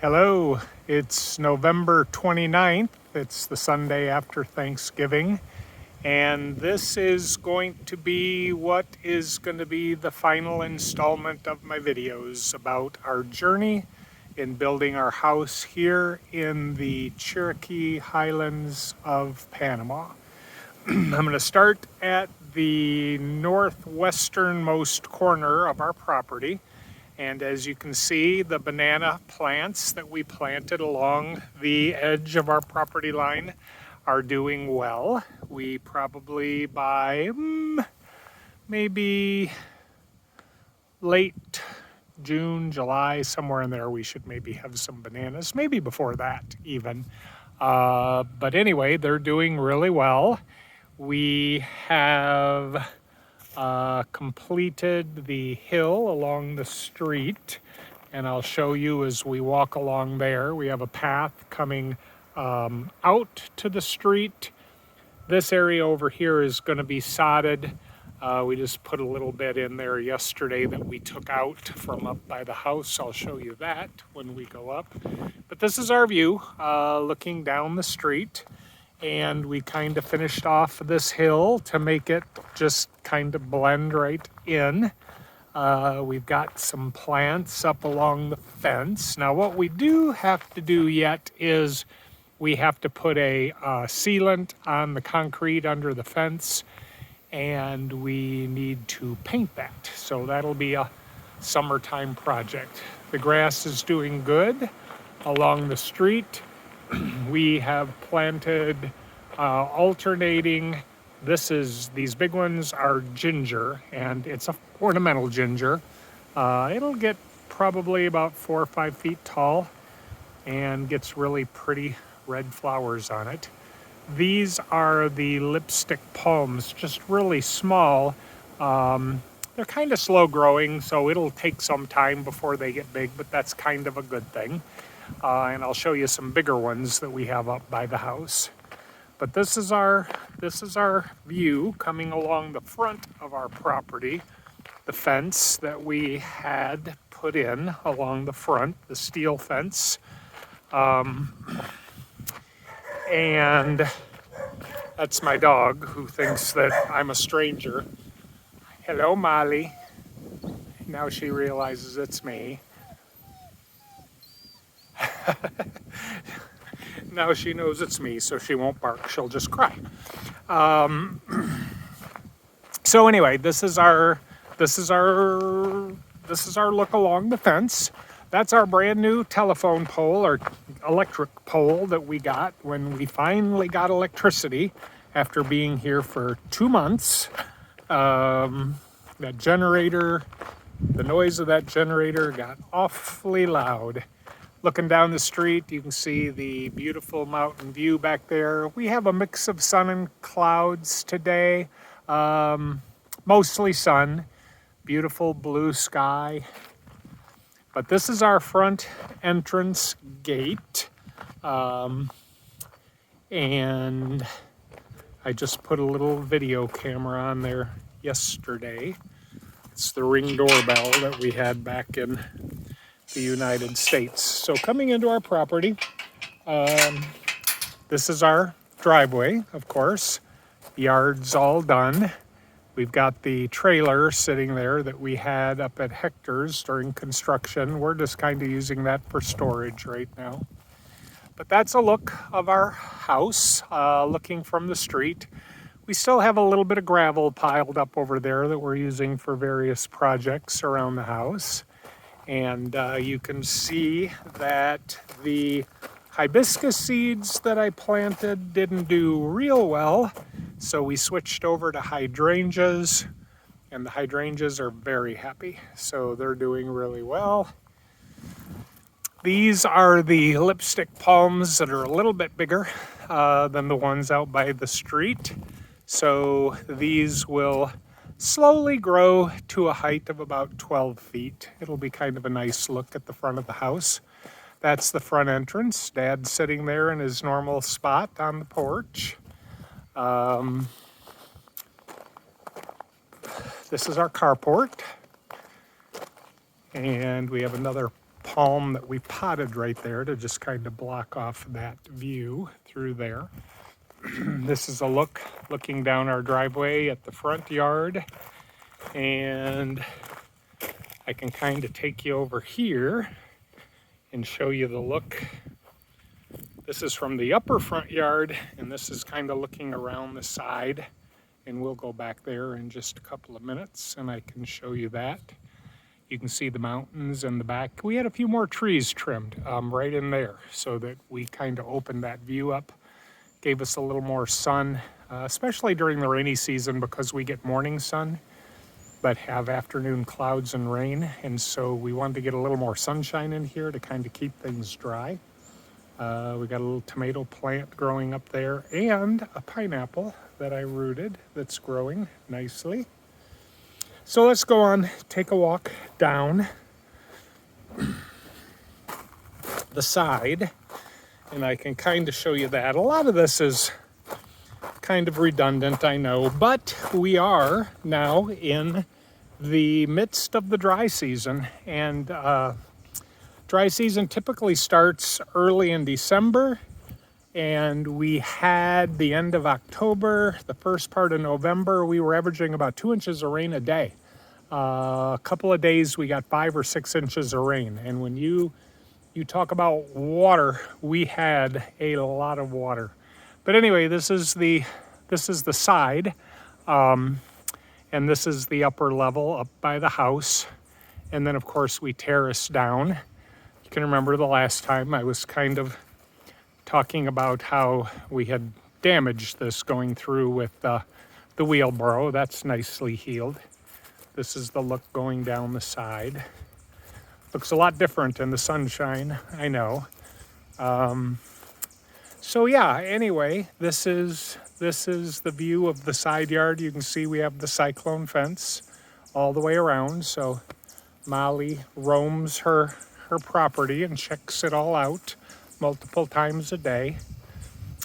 Hello, it's November 29th. It's the Sunday after Thanksgiving, and this is going to be what is going to be the final installment of my videos about our journey in building our house here in the Chiriquí Highlands of Panama. I'm going to start at the northwesternmost corner of our property. And as you can see, the banana plants that we planted along the edge of our property line are doing well. We probably by maybe late June, July, somewhere in there, we should maybe have some bananas, maybe before that even. But anyway, they're doing really well. We have completed the hill along the street, and I'll show you as we walk along there. We have a path coming out to the street. This area over here is going to be sodded. We just put a little bit in there yesterday that we took out from up by the house. I'll show you that when we go up. But this is our view looking down the street. And we kind of finished off this hill to make it just kind of blend right in. We've got some plants up along the fence. Now what we do have to do yet is we have to put a sealant on the concrete under the fence, and we need to paint that. So that'll be a summertime project. The grass is doing good along the street. We have planted alternating. These big ones are ginger, and it's a ornamental ginger. It'll get probably about 4 or 5 feet tall and gets really pretty red flowers on it. These are the lipstick palms, just really small. They're kind of slow growing, so it'll take some time before they get big, but that's kind of a good thing. And I'll show you some bigger ones that we have up by the house. But this is our view coming along the front of our property. The fence that we had put in along the front, the steel fence. And that's my dog who thinks that I'm a stranger. Hello, Molly. Now she realizes it's me. Now she knows it's me, so she won't bark. She'll just cry. So anyway, this is our look along the fence. That's our brand new telephone pole or electric pole that we got when we finally got electricity after being here for 2 months. That generator, the noise of that generator got awfully loud. Looking down the street, you can see the beautiful mountain view back there. We have a mix of sun and clouds today. Mostly sun, beautiful blue sky. But this is our front entrance gate. And I just put a little video camera on there yesterday. It's the Ring doorbell that we had back in the United States. So coming into our property, this is our driveway, of course. Yard's all done. We've got the trailer sitting there that we had up at Hector's during construction. We're just kind of using that for storage right now. But that's a look of our house, looking from the street. We still have a little bit of gravel piled up over there that we're using for various projects around the house. And you can see that the hibiscus seeds that I planted didn't do real well. So we switched over to hydrangeas, and the hydrangeas are very happy. So they're doing really well. These are the lipstick palms that are a little bit bigger than the ones out by the street. So these will slowly grow to a height of about 12 feet. It'll be kind of a nice look at the front of the house. That's the front entrance. Dad's sitting there in his normal spot on the porch. This is our carport. And we have another palm that we potted right there to just kind of block off that view through there. This is a looking down our driveway at the front yard, and I can kind of take you over here and show you the look. This is from the upper front yard, and this is kind of looking around the side, and we'll go back there in just a couple of minutes and I can show you that. You can see the mountains in the back. We had a few more trees trimmed right in there so that we kind of opened that view up, gave us a little more sun, especially during the rainy season because we get morning sun but have afternoon clouds and rain, and so we wanted to get a little more sunshine in here to kind of keep things dry. We got a little tomato plant growing up there and a pineapple that I rooted that's growing nicely. So let's go on, take a walk down the side, and I can kind of show you that. A lot of this is kind of redundant, I know, but we are now in the midst of the dry season, and dry season typically starts early in December, and we had the end of October, the first part of November. We were averaging about 2 inches of rain a day. A couple of days we got 5 or 6 inches of rain, and when you talk about water, we had a lot of water. But anyway, this is the side, and this is the upper level up by the house, and then of course we terrace down. You can remember the last time I was kind of talking about how we had damaged this going through with the wheelbarrow. That's nicely healed. This is the look going down the side. Looks a lot different in the sunshine, I know. So yeah, anyway, this is the view of the side yard. You can see we have the cyclone fence all the way around, so Molly roams her property and checks it all out multiple times a day.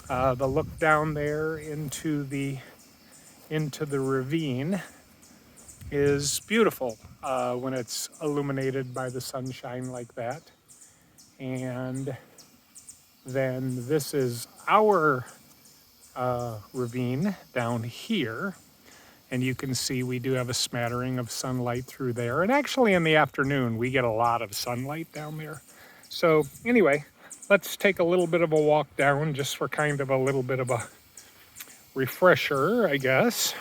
The look down there into the ravine is beautiful when it's illuminated by the sunshine like that. And then this is our ravine down here, and you can see we do have a smattering of sunlight through there, and actually in the afternoon we get a lot of sunlight down there. So anyway, let's take a little bit of a walk down just for kind of a little bit of a refresher, I guess.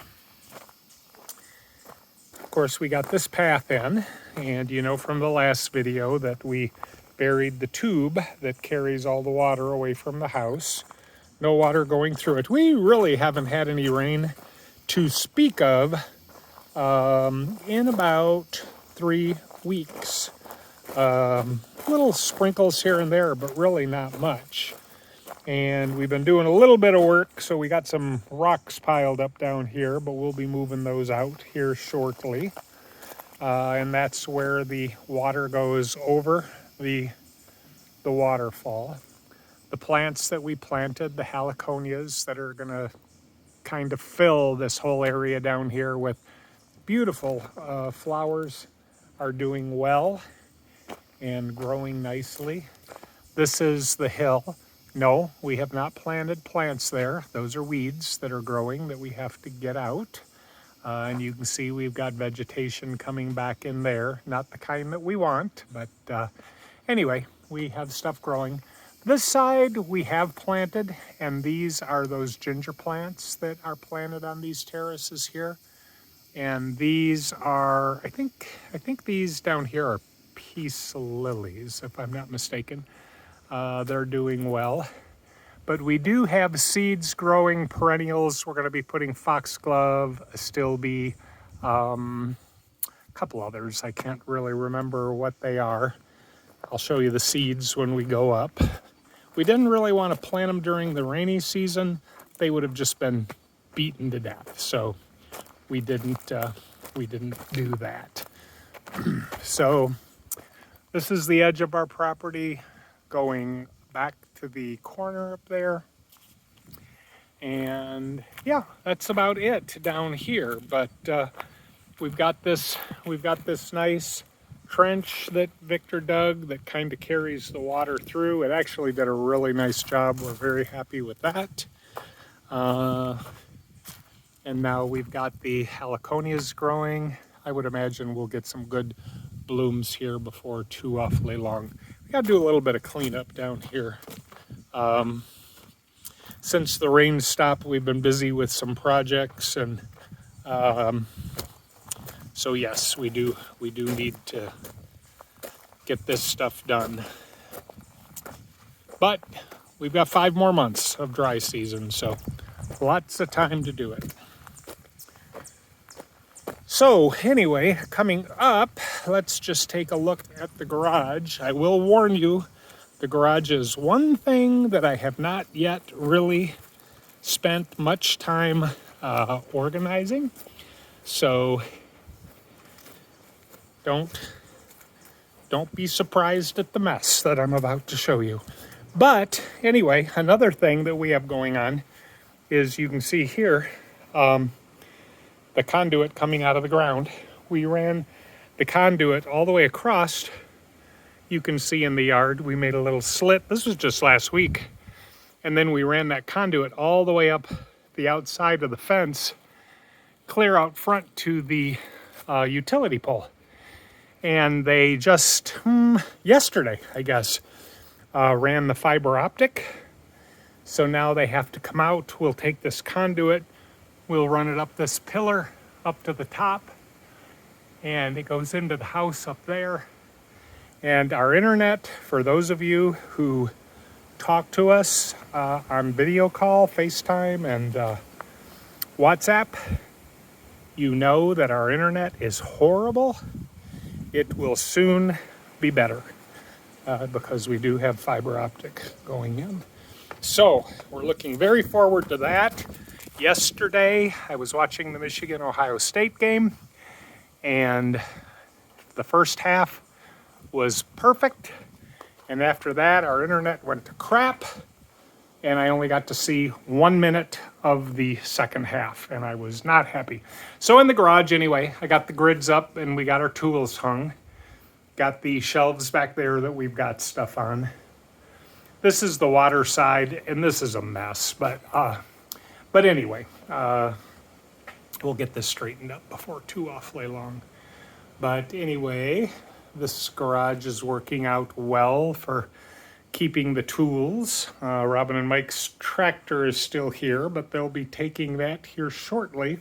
Of course, we got this path in, and you know from the last video that we buried the tube that carries all the water away from the house. No water going through it. We really haven't had any rain to speak of in about 3 weeks. Little sprinkles here and there, but really not much. And we've been doing a little bit of work, so we got some rocks piled up down here, but we'll be moving those out here shortly. And that's where the water goes over the waterfall. The plants that we planted, the heliconias that are gonna kind of fill this whole area down here with beautiful flowers, are doing well and growing nicely. This is the hill. No, we have not planted plants there. Those are weeds that are growing that we have to get out. And you can see we've got vegetation coming back in there. Not the kind that we want, but anyway, we have stuff growing. This side we have planted, and these are those ginger plants that are planted on these terraces here. And these are, I think these down here are peace lilies, if I'm not mistaken. They're doing well. But we do have seeds growing, perennials. We're going to be putting foxglove, astilbe, a couple others. I can't really remember what they are. I'll show you the seeds when we go up. We didn't really want to plant them during the rainy season. They would have just been beaten to death. So we didn't do that. So this is the edge of our property going back to the corner up there. And yeah, that's about it down here. But we've got this nice trench that Victor dug that kind of carries the water through. It actually did a really nice job. We're very happy with that. And now we've got the heliconias growing. I would imagine we'll get some good blooms here before too awfully long. We got to do a little bit of cleanup down here. Since the rain stopped, we've been busy with some projects, and so yes, we do need to get this stuff done. But we've got 5 more months of dry season, so lots of time to do it. So anyway, coming up, let's just take a look at the garage. I will warn you, the garage is one thing that I have not yet really spent much time organizing. So don't be surprised at the mess that I'm about to show you. But anyway, another thing that we have going on is, you can see here, the conduit coming out of the ground. We ran the conduit all the way across. You can see in the yard, we made a little slit. This was just last week. And then we ran that conduit all the way up the outside of the fence, clear out front to the utility pole. And they just, yesterday, I guess, ran the fiber optic. So now they have to come out. We'll take this conduit, we'll run it up this pillar, up to the top, and it goes into the house up there. And our internet, for those of you who talk to us on video call, FaceTime, and WhatsApp, you know that our internet is horrible. It will soon be better because we do have fiber optic going in. So we're looking very forward to that. Yesterday, I was watching the Michigan-Ohio State game, and the first half was perfect. And after that, our internet went to crap, and I only got to see 1 minute of the second half, and I was not happy. So in the garage, anyway, I got the grids up, and we got our tools hung. Got the shelves back there that we've got stuff on. This is the water side, and this is a mess, but anyway, we'll get this straightened up before too awfully long. But anyway, this garage is working out well for keeping the tools. Robin and Mike's tractor is still here, but they'll be taking that here shortly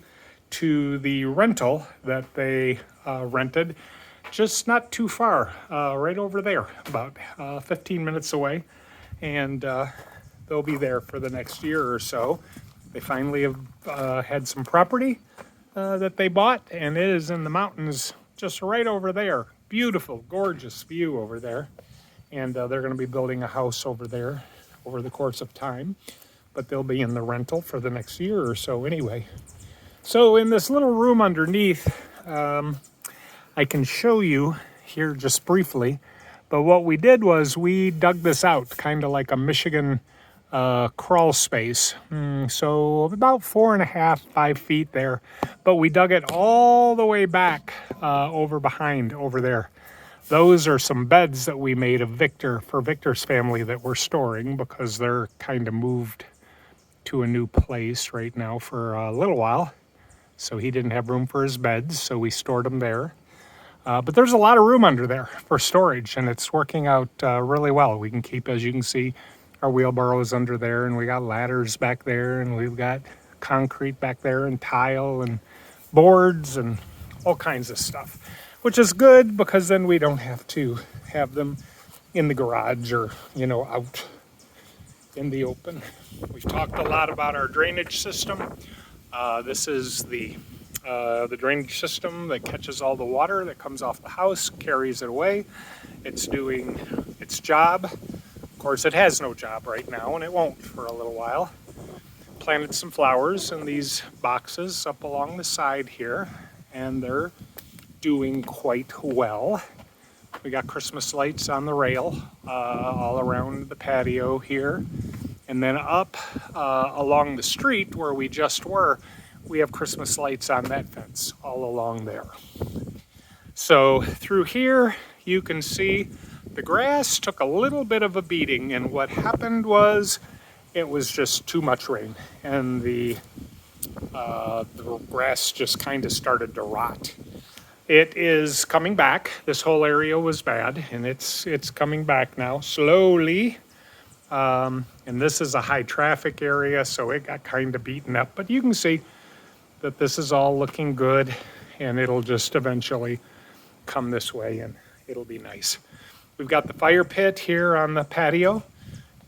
to the rental that they rented, just not too far, right over there, about 15 minutes away. And they'll be there for the next year or so. They finally have had some property that they bought, and it is in the mountains just right over there. Beautiful, gorgeous view over there. And they're going to be building a house over there over the course of time. But they'll be in the rental for the next year or so anyway. So in this little room underneath, I can show you here just briefly. But what we did was we dug this out, kind of like a Michigan crawl space. So about 4.5, 5 feet there. But we dug it all the way back over there. Those are some beds that we made of for Victor's family that we're storing because they're kind of moved to a new place right now for a little while. So he didn't have room for his beds, so we stored them there. But there's a lot of room under there for storage, and it's working out really well. We can keep, as you can see, our wheelbarrows under there, and we got ladders back there, and we've got concrete back there, and tile, and boards, and all kinds of stuff, which is good because then we don't have to have them in the garage or, out in the open. We've talked a lot about our drainage system. This is the drainage system that catches all the water that comes off the house, carries it away. It's doing its job. Of course, it has no job right now, and it won't for a little while. Planted some flowers in these boxes up along the side here, and they're doing quite well. We got Christmas lights on the rail all around the patio here. And then up along the street where we just were, we have Christmas lights on that fence all along there. So through here, you can see the grass took a little bit of a beating, and what happened was it was just too much rain, and the grass just kind of started to rot. It is coming back. This whole area was bad, and it's coming back now slowly. And this is a high traffic area, so it got kind of beaten up. But you can see that this is all looking good, and it'll just eventually come this way, and it'll be nice. We've got the fire pit here on the patio.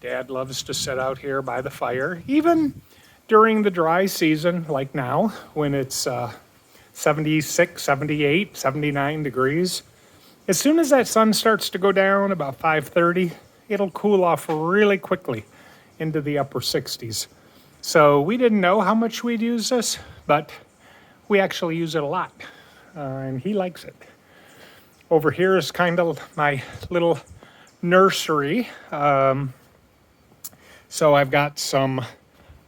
Dad loves to sit out here by the fire, even during the dry season like now, when it's 76, 78, 79 degrees. As soon as that sun starts to go down about 5:30, it'll cool off really quickly into the upper 60s. So we didn't know how much we'd use this, but we actually use it a lot, and he likes it. Over here is kind of my little nursery. So I've got some,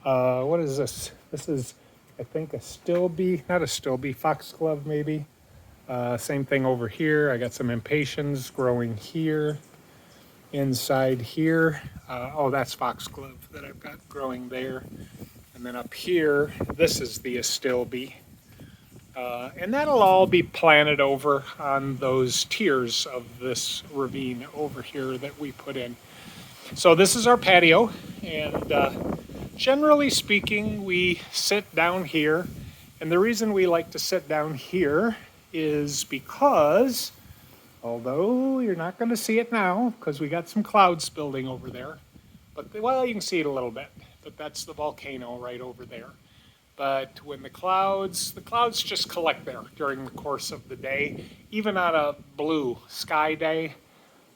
what is this? This is, I think, a stilby, not a stilby, foxglove maybe. Same thing over here. I got some impatiens growing here. Inside here, oh, that's foxglove that I've got growing there. And then up here, this is the astilbe. And that'll all be planted over on those tiers of this ravine over here that we put in. So this is our patio, and generally speaking, we sit down here. And the reason we like to sit down here is because, although you're not going to see it now because we got some clouds building over there, but well, you can see it a little bit, but that's the volcano right over there. But when the clouds just collect there during the course of the day. Even on a blue sky day,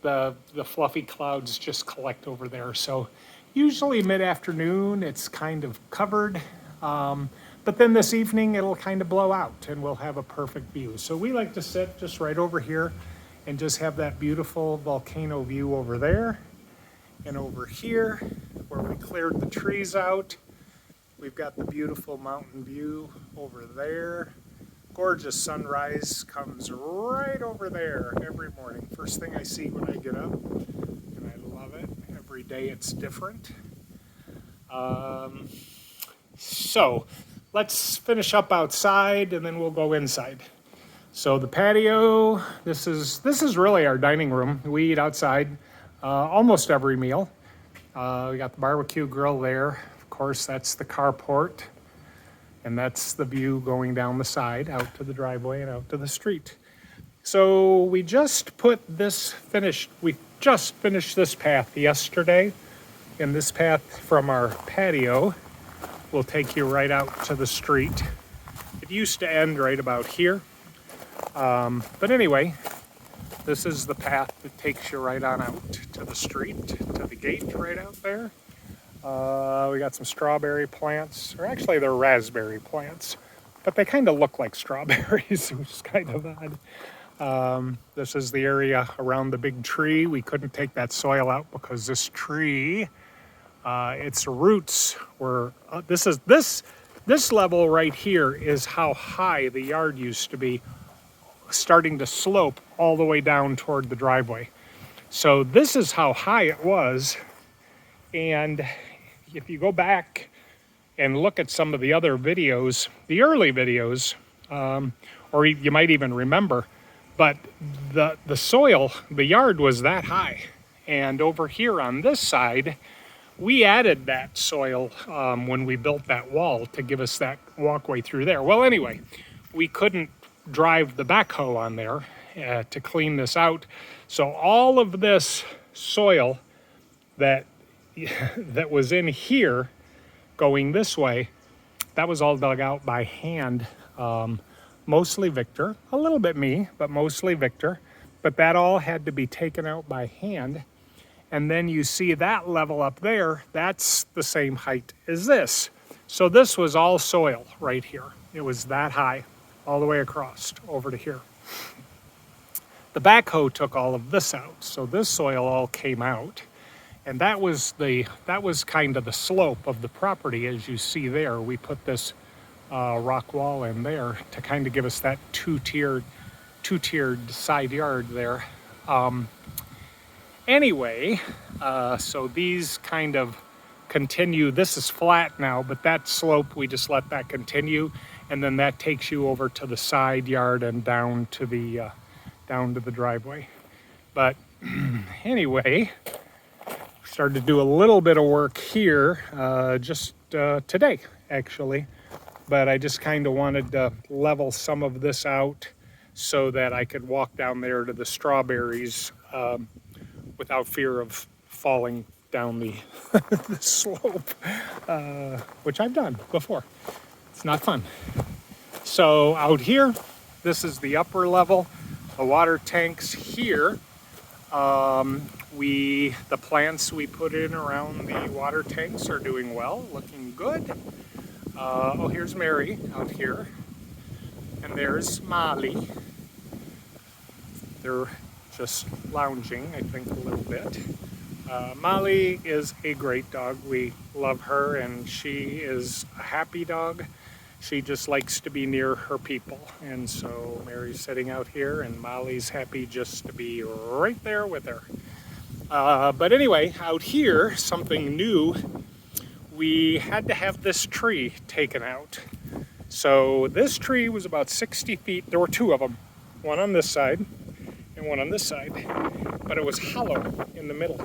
the fluffy clouds just collect over there. So usually mid-afternoon it's kind of covered, but then this evening it'll kind of blow out and we'll have a perfect view. So we like to sit just right over here and just have that beautiful volcano view over there. And over here, where we cleared the trees out, we've got the beautiful mountain view over there. Gorgeous sunrise comes right over there every morning. First thing I see when I get up, and I love it. Every day it's different. So let's finish up outside and then we'll go inside. So the patio, this is really our dining room. We eat outside almost every meal. We got the barbecue grill there. Of course, that's the carport. And that's the view going down the side, out to the driveway and out to the street. So we just finished this path yesterday. And this path from our patio will take you right out to the street. It used to end right about here. But anyway, this is the path that takes you right on out to the street, to the gate right out there. We got some strawberry plants, or actually they're raspberry plants, but they kind of look like strawberries, which is kind of odd. This is the area around the big tree. We couldn't take that soil out because this tree, its roots were, this level right here is how high the yard used to be, starting to slope all the way down toward the driveway. So this is how high it was. And if you go back and look at some of the other videos, the early videos, or you might even remember, but the soil, the yard was that high. And over here on this side, we added that soil when we built that wall to give us that walkway through there. Well, anyway, we couldn't drive the backhoe on there to clean this out. So all of this soil that was in here going this way, that was all dug out by hand. Mostly Victor, a little bit me, but mostly Victor. But that all had to be taken out by hand. And then you see that level up there, that's the same height as this. So this was all soil right here. It was that high, all the way across over to here. The backhoe took all of this out, so this soil all came out. And that was kind of the slope of the property, as you see there. We put this rock wall in there to kind of give us that two-tiered two-tiered side yard there. Anyway, so these kind of continue. This is flat now, but that slope, we just let that continue, and then that takes you over to the side yard and down to the driveway. But anyway, started to do a little bit of work here just today, actually. But I just kind of wanted to level some of this out so that I could walk down there to the strawberries without fear of falling down the, the slope, which I've done before. It's not fun. So out here, this is the upper level. The water tanks here. The plants we put in around the water tanks are doing well, looking good. Oh, here's Mary out here. And there's Molly. They're just lounging, I think, a little bit. Molly is a great dog. We love her, and she is a happy dog. She just likes to be near her people. And so Mary's sitting out here, and Molly's happy just to be right there with her. But anyway, out here, something new. We had to have this tree taken out. So this tree was about 60 feet. There were two of them, one on this side and one on this side, but it was hollow in the middle.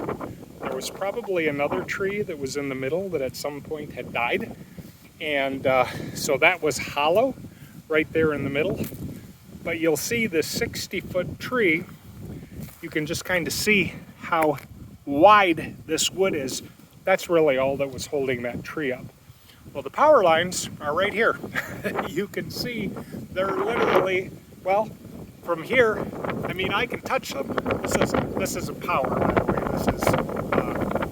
There was probably another tree that was in the middle that at some point had died. And so that was hollow right there in the middle. But you'll see this 60-foot tree, you can just kind of see how wide this wood is. That's really all that was holding that tree up. Well, the power lines are right here. You can see they're literally, well, from here, I mean, I can touch them. This isn't power, by the way.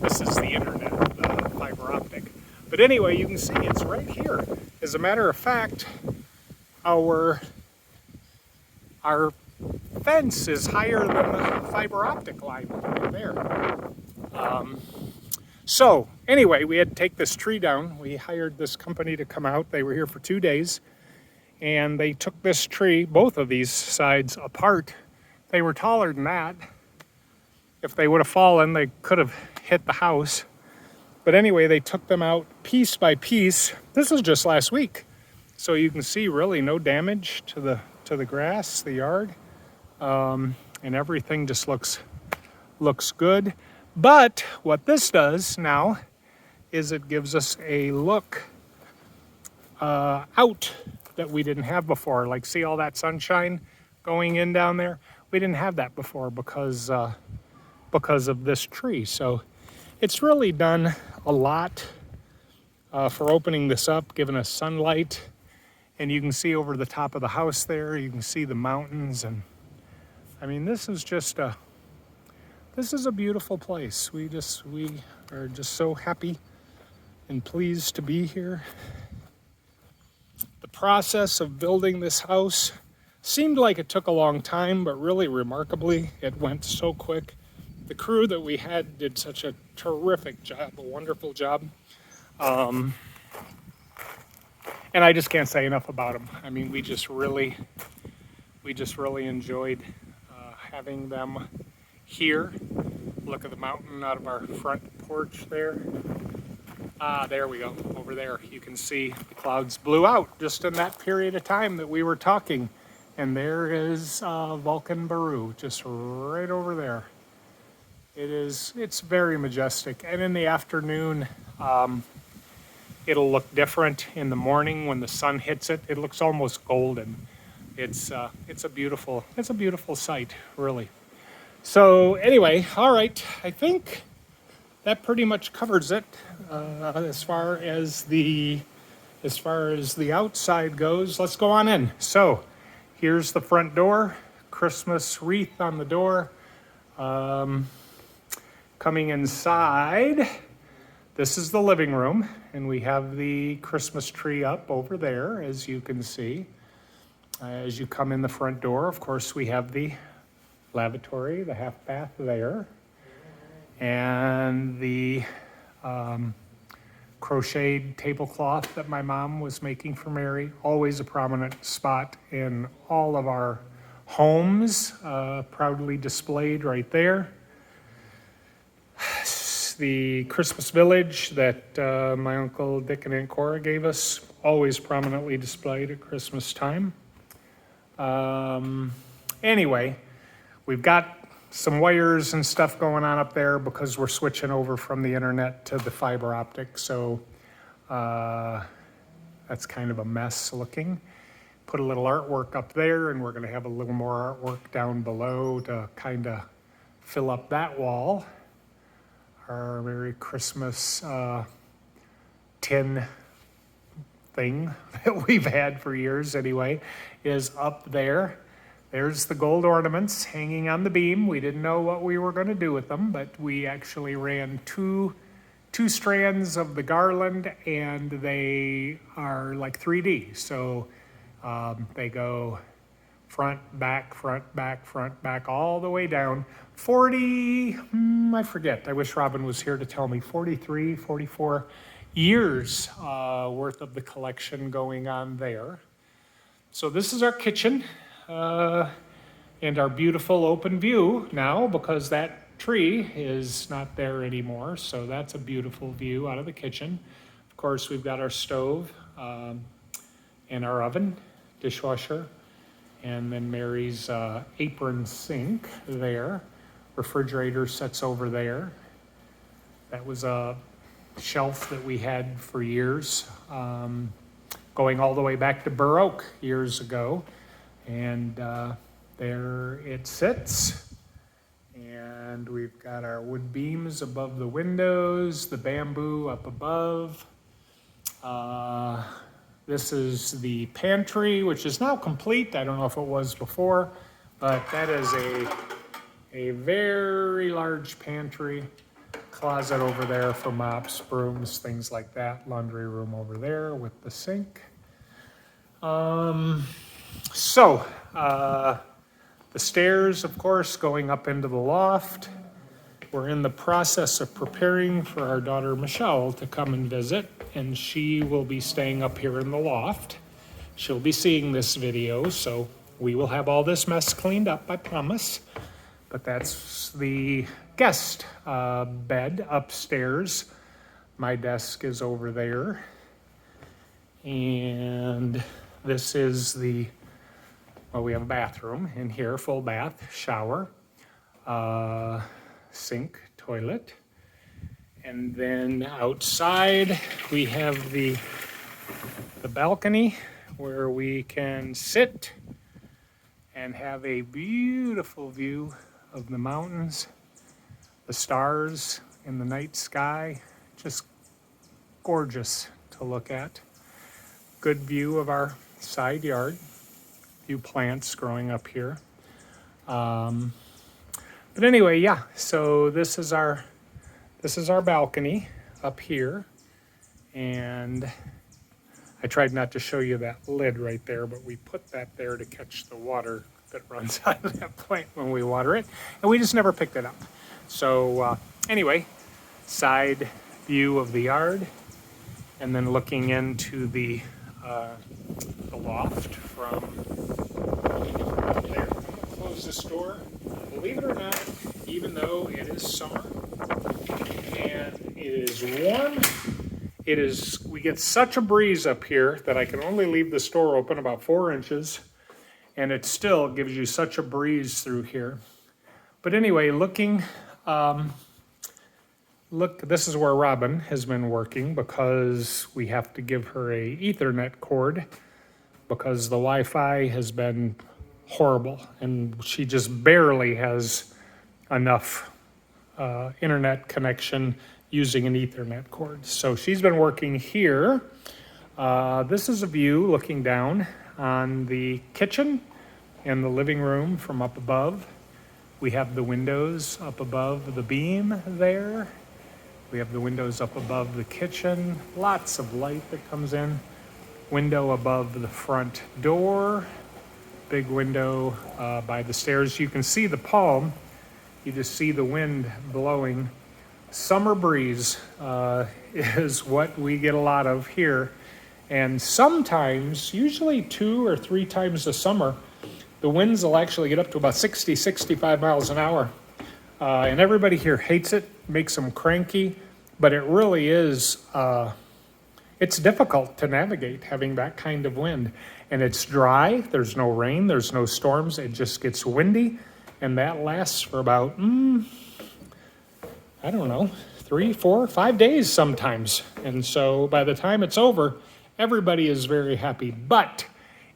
This is the internet, the fiber optic. But anyway, you can see it's right here. As a matter of fact, our fence is higher than the fiber optic line right there. So anyway, we had to take this tree down. We hired this company to come out. They were here for 2 days. And they took this tree, both of these sides, apart. They were taller than that. If they would have fallen, they could have hit the house. But anyway, they took them out piece by piece. This was just last week. So you can see really no damage to the grass, the yard. And everything just looks good. But what this does now is it gives us a look out that we didn't have before. Like, see all that sunshine going in down there? We didn't have that before because of this tree. So it's really done a lot for opening this up, giving us sunlight. And you can see over the top of the house there, you can see the mountains. And I mean, this is a beautiful place. We are just so happy and pleased to be here. The process of building this house seemed like it took a long time, but really remarkably, it went so quick. The crew that we had did such a terrific job, a wonderful job. And I just can't say enough about them. I mean, we just really enjoyed having them here. Look at the mountain out of our front porch there. There we go, over there. You can see the clouds blew out just in that period of time that we were talking. And there is Vulcan Baru, just right over there. It's very majestic. And in the afternoon, it'll look different. In the morning when the sun hits it, it looks almost golden. It's a beautiful sight, really. So anyway, all right, I think that pretty much covers it as far as the outside goes. Let's go on in. So here's the front door, Christmas wreath on the door. Coming inside, this is the living room, and we have the Christmas tree up over there, as you can see. As you come in the front door, of course, we have the lavatory, the half bath there, and the crocheted tablecloth that my mom was making for Mary. Always a prominent spot in all of our homes proudly displayed right there. The Christmas village that my Uncle Dick and Aunt Cora gave us, always prominently displayed at Christmas time. Anyway, we've got some wires and stuff going on up there because we're switching over from the internet to the fiber optic, so that's kind of a mess looking. Put a little artwork up there, and we're going to have a little more artwork down below to kind of fill up that wall. Our Merry Christmas tin thing that we've had for years anyway is up there. There's the gold ornaments hanging on the beam. We didn't know what we were going to do with them, but we actually ran two strands of the garland, and they are like 3D. So they go front, back, all the way down. 40, I forget, I wish Robin was here to tell me, 43, 44 years worth of the collection going on there. So this is our kitchen and our beautiful open view now, because that tree is not there anymore. So that's a beautiful view out of the kitchen. Of course, we've got our stove and our oven, dishwasher, and then Mary's apron sink there. Refrigerator sits over there. That was a shelf that we had for years, going all the way back to Burr Oak years ago. And there it sits. And we've got our wood beams above the windows, the bamboo up above. This is the pantry, which is now complete. I don't know if it was before, but that is a very large pantry. Closet over there for mops, brooms, things like that. Laundry room over there with the sink. The stairs, of course, going up into the loft. We're in the process of preparing for our daughter Michelle to come and visit, and she will be staying up here in the loft. She'll be seeing this video, so we will have all this mess cleaned up, I promise. But that's the guest bed upstairs. My desk is over there. And this is well, we have a bathroom in here, full bath, shower, sink, toilet. And then outside we have the balcony where we can sit and have a beautiful view of the mountains, the stars in the night sky, just gorgeous to look at. Good view of our side yard, few plants growing up here. But anyway, yeah, so this is our balcony up here, and I tried not to show you that lid right there, but we put that there to catch the water that runs out of that plant when we water it, and we just never picked it up. So anyway, side view of the yard, and then looking into the loft from there. I'm gonna close this door. Believe it or not, even though it is summer and it is warm, we get such a breeze up here that I can only leave this door open about 4 inches, and it still gives you such a breeze through here. But anyway, look, this is where Robin has been working, because we have to give her a Ethernet cord because the Wi-Fi has been horrible, and she just barely has enough internet connection using an Ethernet cord. So she's been working here. This is a view looking down on the kitchen and the living room from up above. We have the windows up above the beam there. We have the windows up above the kitchen. Lots of light that comes in. Window above the front door. Big window by the stairs. You can see the palm. You just see the wind blowing. Summer breeze is what we get a lot of here. And sometimes, usually 2 or 3 times a summer, the winds will actually get up to about 60, 65 miles an hour. And everybody here hates it, makes them cranky, but it really is, it's difficult to navigate having that kind of wind. And it's dry, there's no rain, there's no storms, it just gets windy, and that lasts for about, I don't know, 3, 4, 5 days sometimes. And so by the time it's over, everybody is very happy. But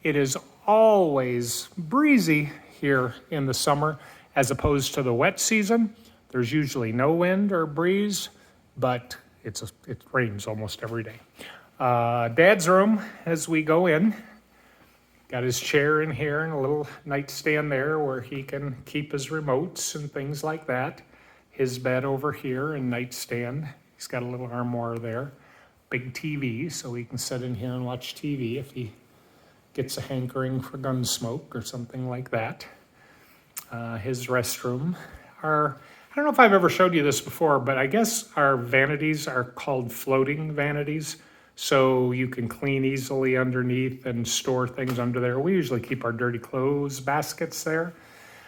it is always breezy here in the summer as opposed to the wet season. There's usually no wind or breeze, but it rains almost every day. Dad's room as we go in. Got his chair in here and a little nightstand there where he can keep his remotes and things like that. His bed over here and nightstand. He's got a little armoire there. Big TV, so he can sit in here and watch TV if he gets a hankering for gun smoke or something like that. His restroom. I don't know if I've ever showed you this before, but I guess our vanities are called floating vanities. So you can clean easily underneath and store things under there. We usually keep our dirty clothes baskets there.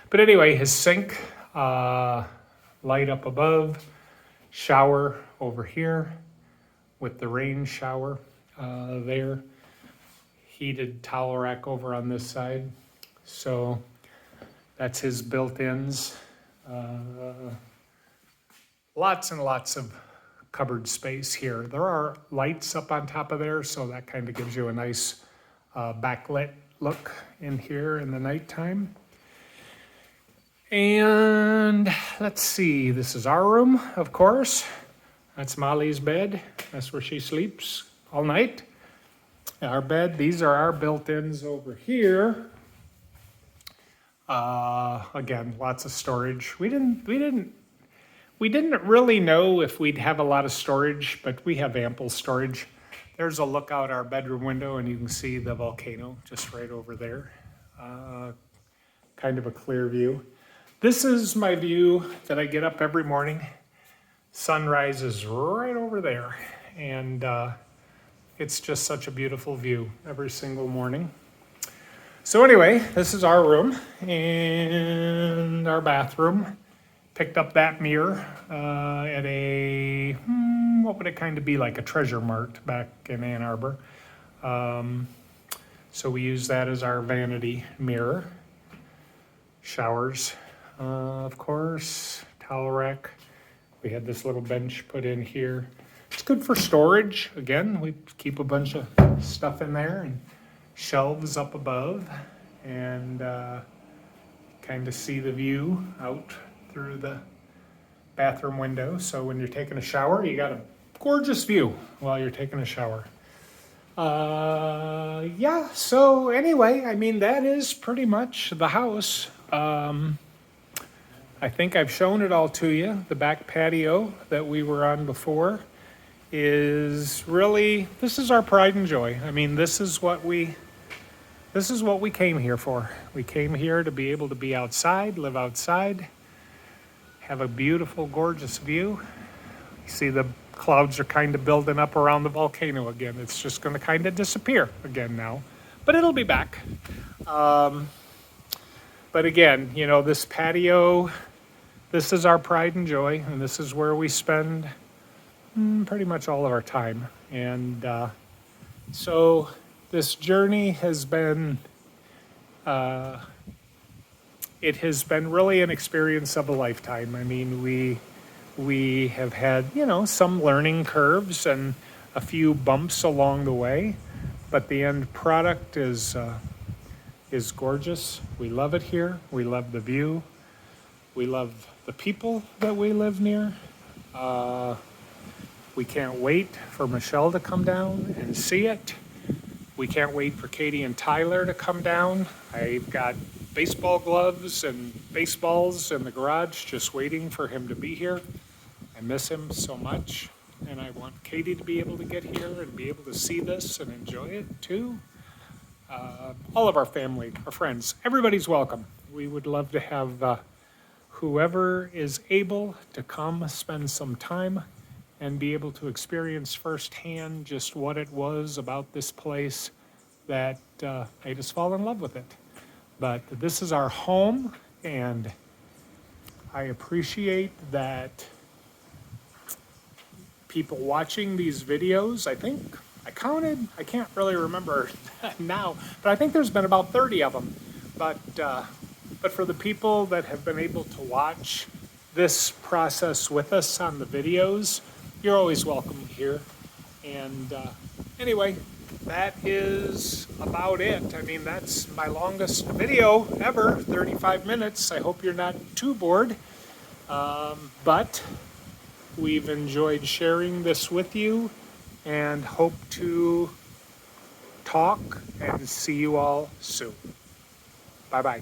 But anyway, his sink, light up above, shower over here with the rain shower there. Heated towel rack over on this side. So that's his built-ins. Lots and lots of cupboard space here. There are lights up on top of there, so that kind of gives you a nice backlit look in here in the nighttime. And let's see, this is our room, of course. That's Molly's bed. That's where she sleeps all night. Our bed, these are our built-ins over here. Again, lots of storage. We didn't really know if we'd have a lot of storage, but we have ample storage. There's a look out our bedroom window and you can see the volcano just right over there. Kind of a clear view. This is my view that I get up every morning. Sunrise is right over there. And it's just such a beautiful view every single morning. So anyway, this is our room and our bathroom. Picked up that mirror at a, what would it kind of be like, a Treasure Mart back in Ann Arbor. So we use that as our vanity mirror. Showers, of course, towel rack. We had this little bench put in here. It's good for storage. Again, we keep a bunch of stuff in there and shelves up above and kind of see the view out through the bathroom window. So when you're taking a shower, you got a gorgeous view while you're taking a shower. Yeah, so anyway, I mean, that is pretty much the house. I think I've shown it all to you. The back patio that we were on before is really, this is our pride and joy. I mean, this is what we came here for. We came here to be able to be outside, live outside, have a beautiful, gorgeous view. You see the clouds are kind of building up around the volcano again. It's just going to kind of disappear again now, but it'll be back. But again, you know, this patio, this is our pride and joy, and this is where we spend pretty much all of our time. And so this journey has been, it has been really an experience of a lifetime. I mean, we have had, you know, some learning curves and a few bumps along the way, but the end product is gorgeous. We love it here. We love the view. We love the people that we live near. We can't wait for Michelle to come down and see it. We can't wait for Katie and Tyler to come down. I've got baseball gloves and baseballs in the garage just waiting for him to be here. I miss him so much, and I want Katie to be able to get here and be able to see this and enjoy it too. All of our family, our friends, everybody's welcome. We would love to have whoever is able to come spend some time and be able to experience firsthand just what it was about this place that made us fall in love with it. But this is our home, and I appreciate that people watching these videos. I think I counted, I can't really remember now, but I think there's been about 30 of them. But for the people that have been able to watch this process with us on the videos, you're always welcome here. And anyway, that is about it. I mean, that's my longest video ever, 35 minutes. I hope you're not too bored. But we've enjoyed sharing this with you and hope to talk and see you all soon. Bye-bye.